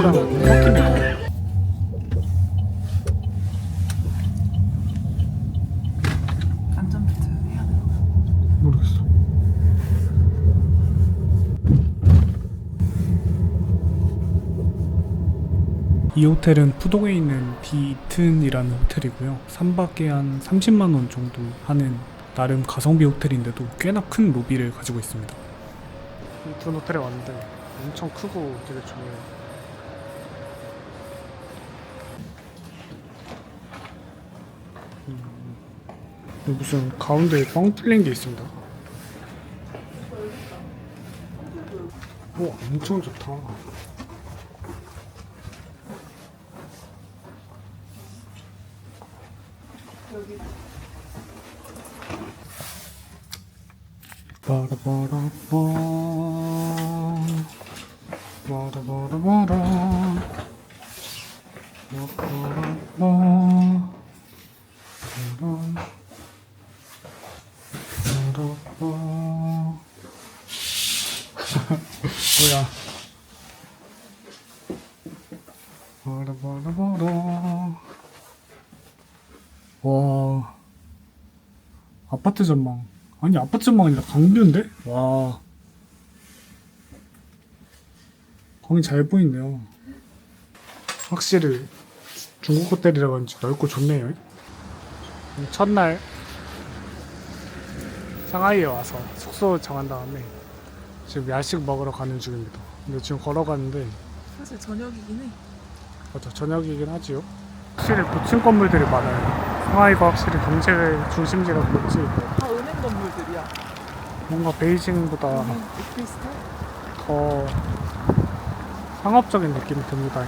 호텔이랑 섞입니다. 안전벨트 해야 되나? 모르겠어. 이 호텔은 푸동에 있는 비튼이라는 호텔이고요. 3박에 한 30만원 정도 하는 나름 가성비 호텔인데도 꽤나 큰 로비를 가지고 있습니다. 비튼 호텔에 왔는데 엄청 크고 되게 좋네요. 무슨 가운데에 뻥 뚫린 게 있습니다. 오, 엄청 좋다. 바라바라바 바라바라바라 바라바라바 뭐야? 바라바라바라. 와, 아파트 전망. 아니, 아파트 전망이 아니라 강뷰인데? 와, 강이 잘 보이네요. 확실히 중국 호텔이라 그런지 넓고 좋네요. 첫날 상하이에 와서 숙소 정한 다음에 지금 야식 먹으러 가는 중입니다. 근데 지금 걸어가는데 사실 저녁이긴 해. 맞아, 저녁이긴 하지요. 확실히 고층 건물들이 많아요. 상하이가 확실히 경제 중심지라 그렇지 다 은행 건물들이야. 뭔가 베이징보다 오피스텔? 더 상업적인 느낌이 듭니다.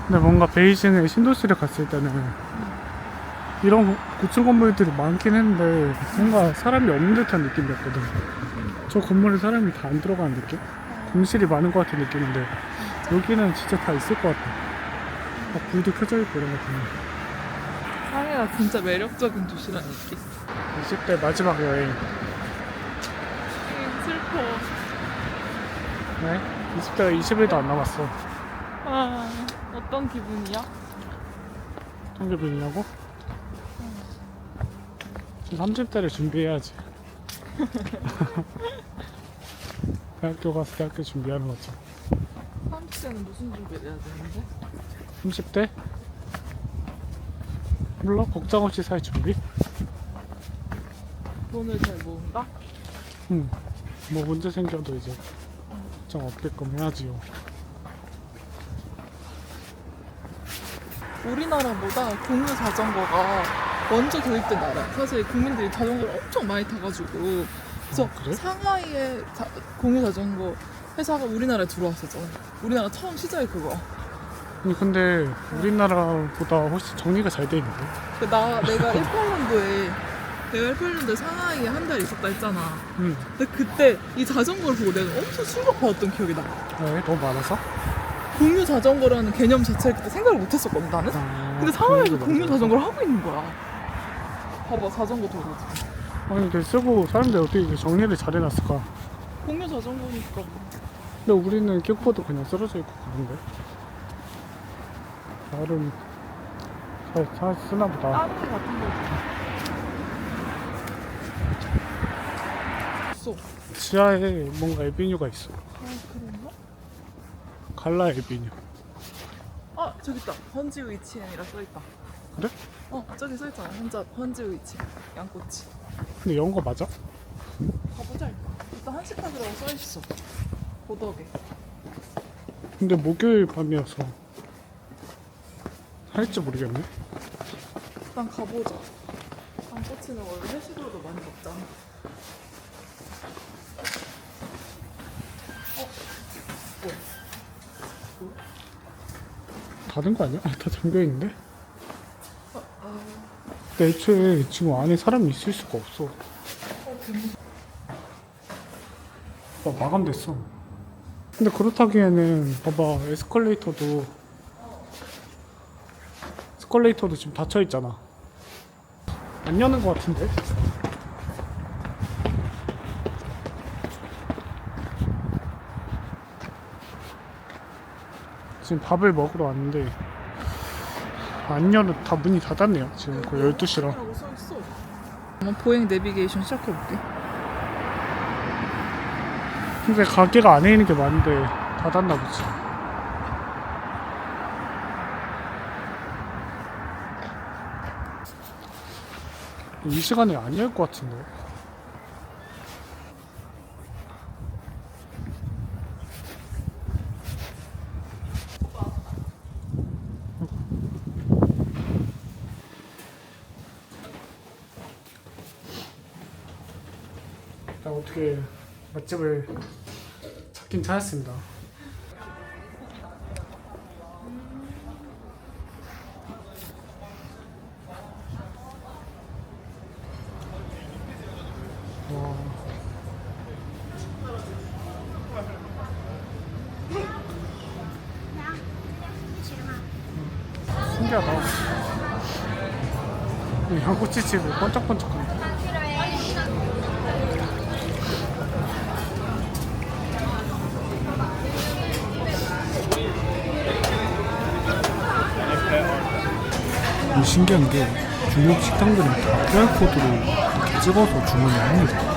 근데 뭔가 베이징의 신도시를 갔을 때는 이런 고층 건물들이 많긴 했는데 뭔가 사람이 없는 듯한 느낌이었거든. 저 건물에 사람이 다 안 들어가는 느낌? 공실이 많은 것 같은 느낌인데 여기는 진짜 다 있을 것 같아. 막 불도 켜져 있고 이런 거 보면. 상해가 진짜 매력적인 도시라는 느낌. 20대 마지막 여행. 슬퍼. 네? 20대가 20일도 안 남았어. 아, 어떤 기분이야? 어떤 기분이냐고? 지금 30대를 준비해야지. 대학교 가서 대학교 준비하는 거죠. 30대는 무슨 준비를 해야 되는데? 30대? 몰라? 걱정 없이 살 준비? 돈을 잘 모은다? 응. 뭐 문제 생겨도 이제 걱정 없게끔 해야지요. 우리나라보다 공유 자전거가 먼저 도입된 나라. 사실 국민들이 자전거를 엄청 많이 타가지고 그래서 그래? 상하이의 공유 자전거 회사가 우리나라에 들어왔었잖아. 우리나라 처음 시작이 그거야. 아니 근데 우리나라보다 훨씬 정리가 잘 돼 있는데? 내가 18년도에 상하이에 한 달 있었다 했잖아. 응. 근데 그때 이 자전거를 보고 내가 엄청 충격받았던 기억이 나. 왜? 너무 많아서? 공유 자전거라는 개념 자체를 그때 생각을 못 했었거든 나는. 근데 상하이에서 공유 자전거를 하고 있는 거야. 봐봐, 자전거 도로지. 아니 근데 쓰고 사람들이 어떻게 이렇게 정리를 잘 해놨을까? 공유 자전거니까. 근데 우리는 킥보드 그냥 쓰러져 있고 그런데 나름 잘 쓰나 보다. 다른 거 같은 거지. 있어. 지하에 뭔가 에비뉴가 있어. 아, 그런가? 갈라 에비뉴. 아, 저기 있다. 헌지 위치엔이라 써있다. 그래? 저기 써있잖아. 헌지 위치엔. 양꼬치. 근데 영어 맞아? 가보자. 일단 한식카드라고 써있어. 보덕에. 근데 목요일 밤이어서 할지 모르겠네. 일단 가보자. 양꼬치는 원래 회식으로도 많이 먹잖아. 닫은 거 아니야? 다 잠겨있는데? 근데 애초에 지금 안에 사람이 있을 수가 없어. 마감됐어. 근데 그렇다기에는 봐봐, 에스컬레이터도 지금 닫혀있잖아. 안 여는 거 같은데? 지금 밥을 먹으러 왔는데 안 열어 다 문이 닫았네요. 지금 거의 12시라. 라고 써있어. 한번 보행 내비게이션 시작해볼게. 근데 가게가 안에 있는 게 많은데 닫았나 보지. 이 시간에 안 열 것 같은데. 일단 어떻게 맛집을 찾긴 찾았습니다. 와. 신기하다. 이 양꼬치집이 번쩍번쩍한데. 이 신기한 게 중국 식당들은 다 QR코드로 이렇게 찍어서 주문을 합니다.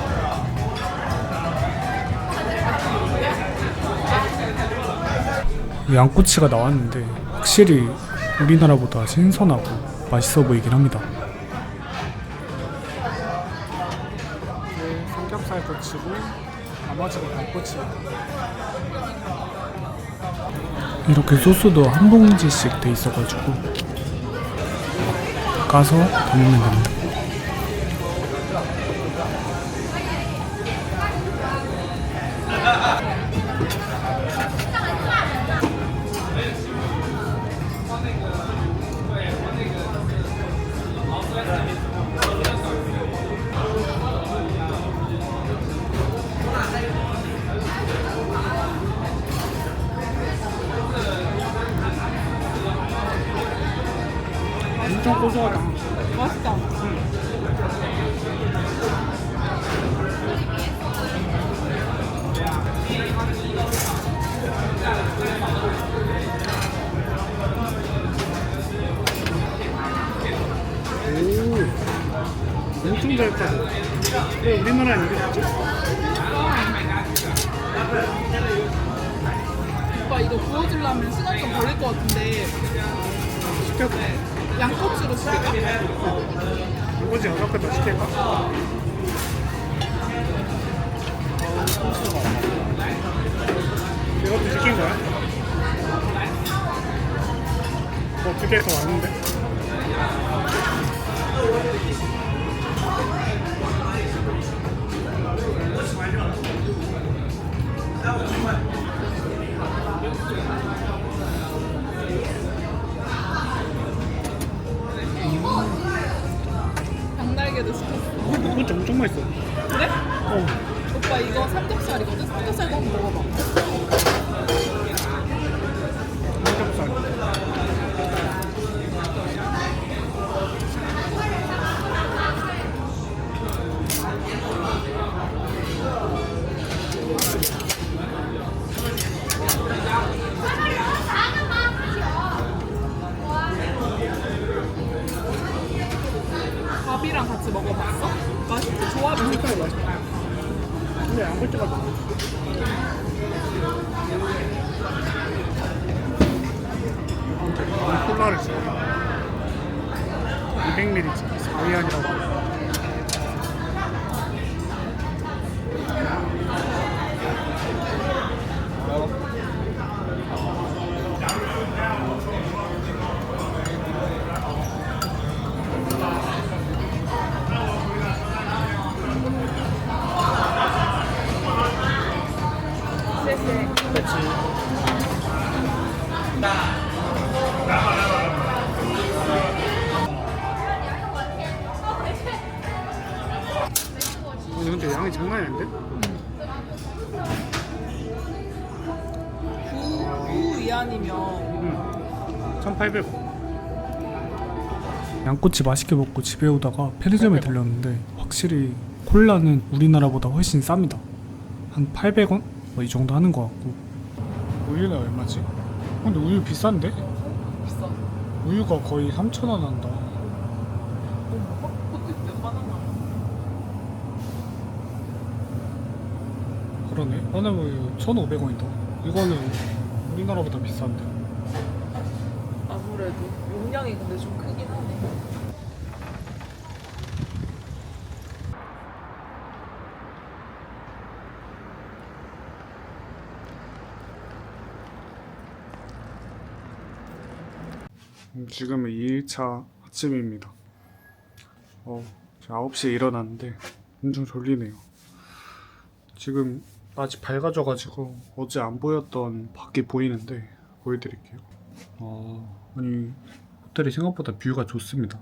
양꼬치가 나왔는데 확실히 우리나라보다 신선하고 맛있어 보이긴 합니다. 네, 삼겹살 꼬치고 나머지가 양꼬치입니다. 이렇게 소스도 한 봉지씩 돼 있어가지고 까서 담으면 됩니다. 엄청 고소하다. 맛있다. 오, 엄청 잘 따져. 왜 우리나라는 이게 없지? 오빠 이거 구워주려면 시간 좀 걸릴 것 같은데 시켰다. 양꼬치로 시킬까? 이거지 여섯 개더 시킬까? 이것도 시킨 거야? 두 개 더 왔는데? 양날개도 시켰어. 이거 엄청 맛있어. 그래? 어. 오빠 이거 삼겹살이거든? 삼겹살도 한번 먹어봐. 삼겹살. 밥이랑 같이 먹어봤어? 맛있지? 조합이 좋다. 삼겹살이 맛있다. 근데 양꼬치가 콜라를 줘. 200ml 4위안이라고. 근데 양이 장난이 아닌데? 9위안이면 1,800원. 양꼬치 맛있게 먹고 집에 오다가 편의점에 들렸는데 확실히 콜라는 우리나라보다 훨씬 쌉니다. 한 800원? 뭐 이 정도 하는 것 같고. 우리는 얼마지? 근데 우유 비싼데? 비싸. 우유가 거의 3,000원 한다. 그것도 있대, 바나나. 그러네. 바나나 우유 1,500원이다. 이거는 우리나라보다 비싼데. 아무래도 용량이 근데 좀 크긴 하네. 지금은 2일차 아침입니다. 제가 9시에 일어났는데 엄청 졸리네요. 지금 아직 밝아져가지고 어제 안 보였던 밖이 보이는데 보여드릴게요. 아니 호텔이 생각보다 뷰가 좋습니다.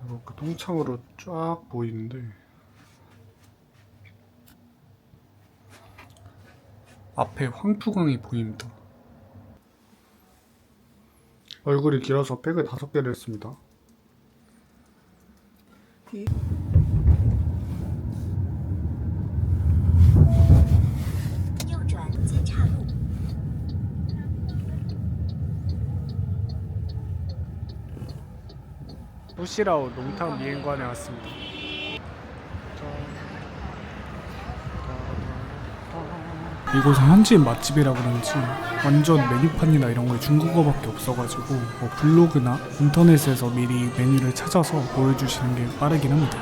이렇게 통창으로 쫙 보이는데 앞에 황푸강이 보입니다. 얼굴이 길어서 백을 5개를 했습니다. 右转金岔路。 후시라오 농탕 미행관에 왔습니다. 이곳은 현지인 맛집이라 그런지 완전 메뉴판이나 이런 거에 중국어밖에 없어가지고 블로그나 인터넷에서 미리 메뉴를 찾아서 보여주시는 게 빠르긴 합니다.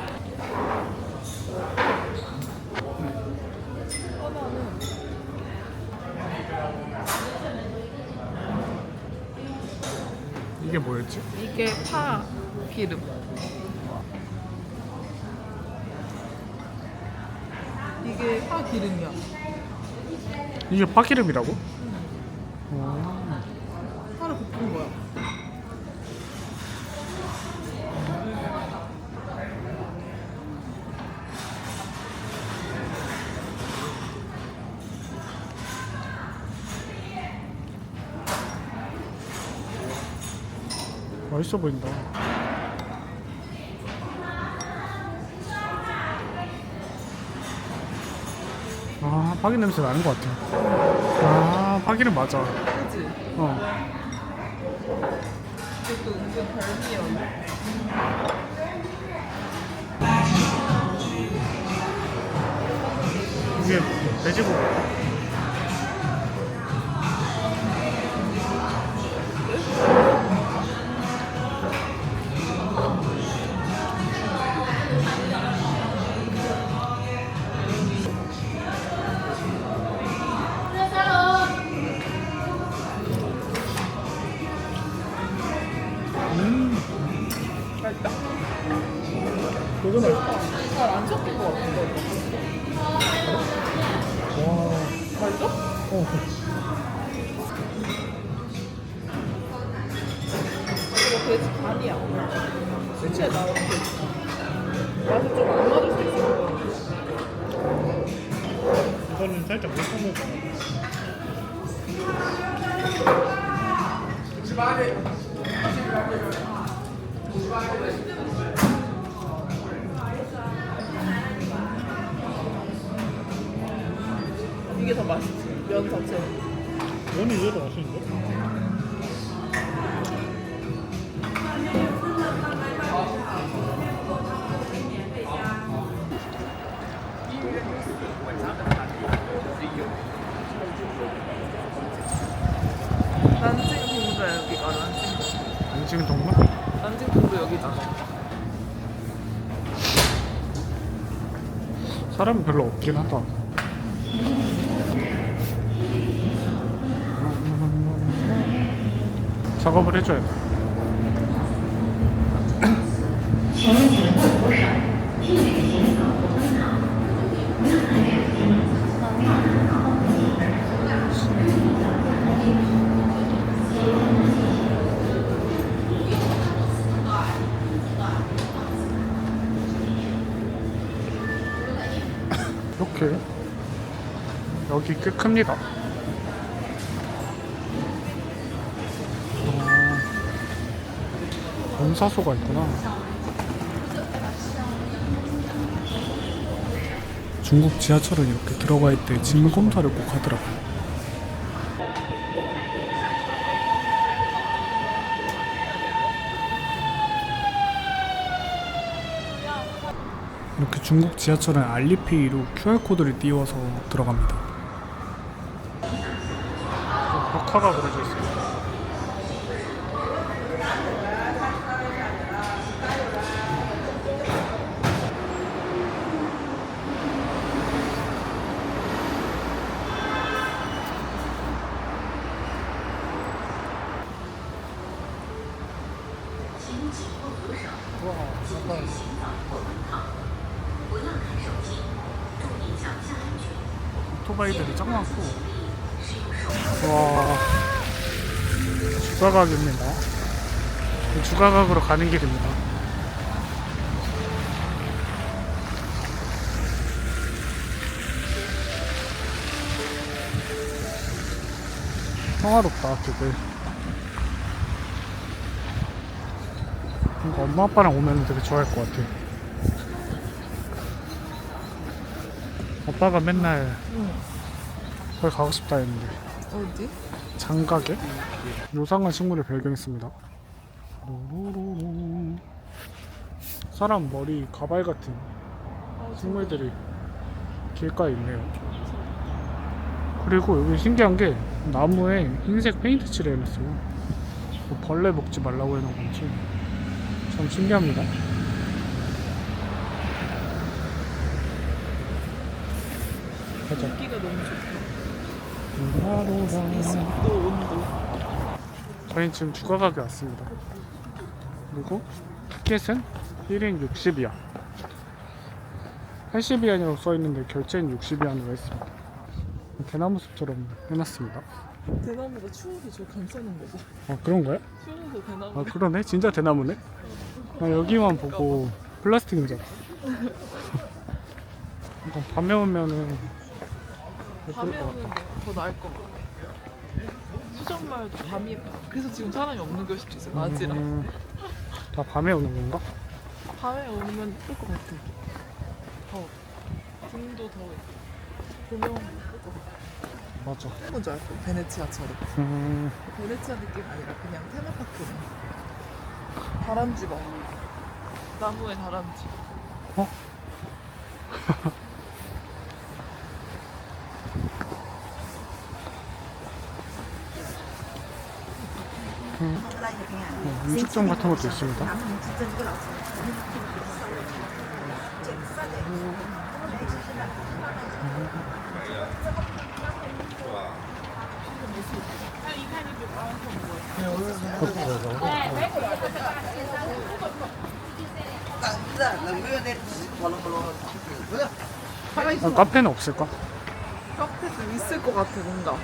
이게 뭐였지? 이게 파 기름. 이게 파 기름이야. 이게 파기름이라고? 파를 볶은 거야. 맛있어 보인다. 아, 파기 냄새 나는 것 같아. 아, 파기름 맞아. 그치? 이것도 은근 별미야. 이게 돼지고기. 맛있다. 되게 맛있다. 잘 안 섞인 것 같은데. 와. 맛있어? 이거 돼지 간이야. 수치에 나오는 돼지 간. 맛이 좀 안 맞을 수 있어. 이거는 살짝 못 먹어. 이게 더 맛있지. 면 자체. 면이 이게 더 맛있는데? 난징 동루야 여기가 난징. 안지금 동물? 난징 동루 여기잖아. 사람이 별로 없긴 하다. 작업을 해줘야 돼. 이렇게 여기 꽤 큽니다. 검사소가 있구나. 중국 지하철은 이렇게 들어갈 때 진검사를 꼭 하더라고요. 이렇게 중국 지하철은 알리페이로 QR코드를 띄워서 들어갑니다. 벽화가 그려져 있어요. 오토바이들이 짱 많고. 와, 주가각입니다. 주가각으로 가는 길입니다. 평화롭다, 되게. 뭔가 엄마 아빠랑 오면 되게 좋아할 것 같아. 아빠가 맨날 거기 가고 싶다 했는데. 어디? 장가게? 요상한 식물을 발견했습니다. 로로로로. 사람 머리 가발 같은 식물들이 길가에 있네요. 그리고 여기 신기한 게 나무에 흰색 페인트 칠을 해놨어요. 뭐 벌레 먹지 말라고 해놓은 건지 참 신기합니다. 가자. 공기가 너무 좋다. 로로로로. 또 온도. 저희는 지금 주가각에 왔습니다. 그리고 티켓은 1인 60위안 80위안이라고 써있는데 결제는 60위안으로 했습니다. 대나무 숲처럼 해놨습니다. 대나무가 추워서 저 감싸는 거고. 아, 그런 거야? 추워서 대나무. 아, 그러네? 진짜 대나무네? 나 여기만 보고 플라스틱인 줄 알았어. 밤에 오면은 밤에 예쁠 것 오는 같다. 게 더 나을 것 같아. 수정마을도 밤이 그래서 지금 사람이 없는 걸 수도 있어. 낮이라. 다 밤에 오는 건가? 밤에 오면 예쁠 것 같아. 더 등도 더 조명 예쁠 것 같아. 맞아. 그런 줄 알고 베네치아처럼. 베네치아 느낌 아니라 그냥 테마파크네. 다람쥐가 나무에 다람쥐. 어? 음식점 같은 것도 있습니다. 아, 카페는 없을까? 카페도 있을 것 같아 뭔가.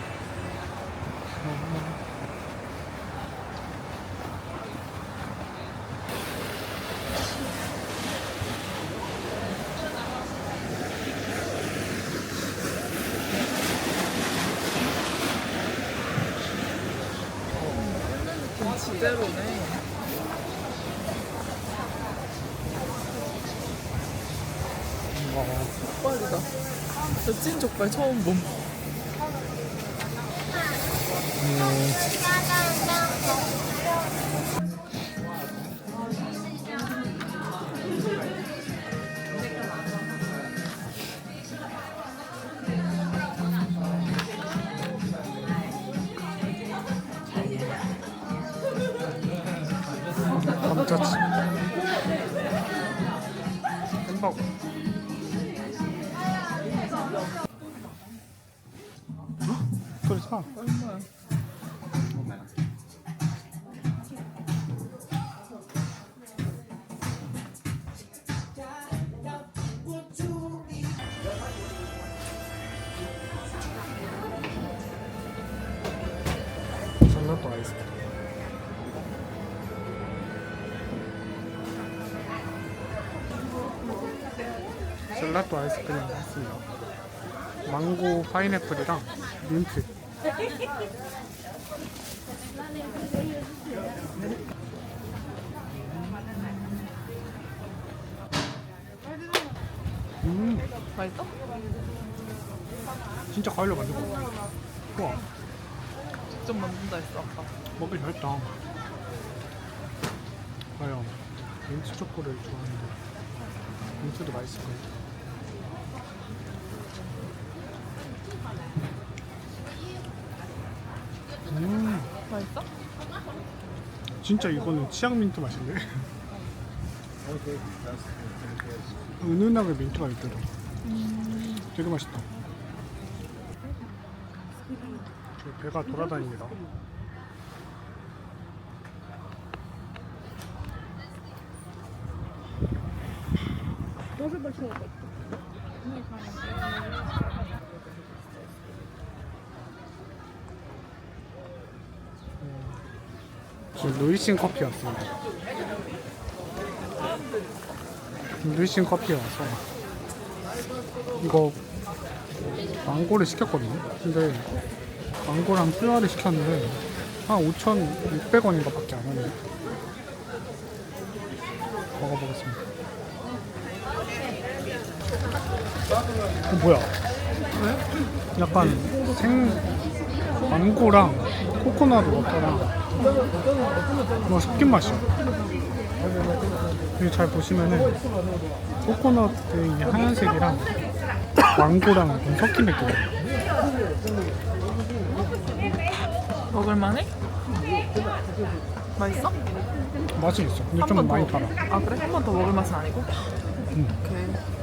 좀 지대로네. 족발이다. 저 찐 족발 처음 봄. 감자칩. 햄버거. 소리 사. 얼마야? 젤라또 아이스크림. 젤라또 아이스크림 샀습니다. 망고 파인애플이랑 민트. 맛있어? 진짜 과일로 만든 것 같아. 우와, 직접 만든다 했어 아까. 먹기 잘했다. 과연 민트 초코를 좋아하는데 민트도 맛있을 거예요. 맛있어? 진짜 이거는 치약 민트 맛인데? 은은하게 민트가 있더라. 되게 맛있다. 저 배가 돌아다닙니다. 지금 루이신 커피 왔습니다. 루이신 커피에 와서 이거 망고를 시켰거든요. 근데 망고랑 퓨어를 시켰는데 한 5,600원인가 밖에 안 하네요. 먹어보겠습니다. 뭐야? 약간 망고랑 코코넛 워터랑 뭐 섞인 맛이야. 여기 잘 보시면은 코코넛의 이 하얀색이랑 망고랑 좀 섞인 느낌이에요. 먹을만해? 맛있어? 맛은 있어. 근데 한 좀 번 많이 더. 달아. 아 그래? 한 번 더 먹을 맛은 아니고? 응. 오케이.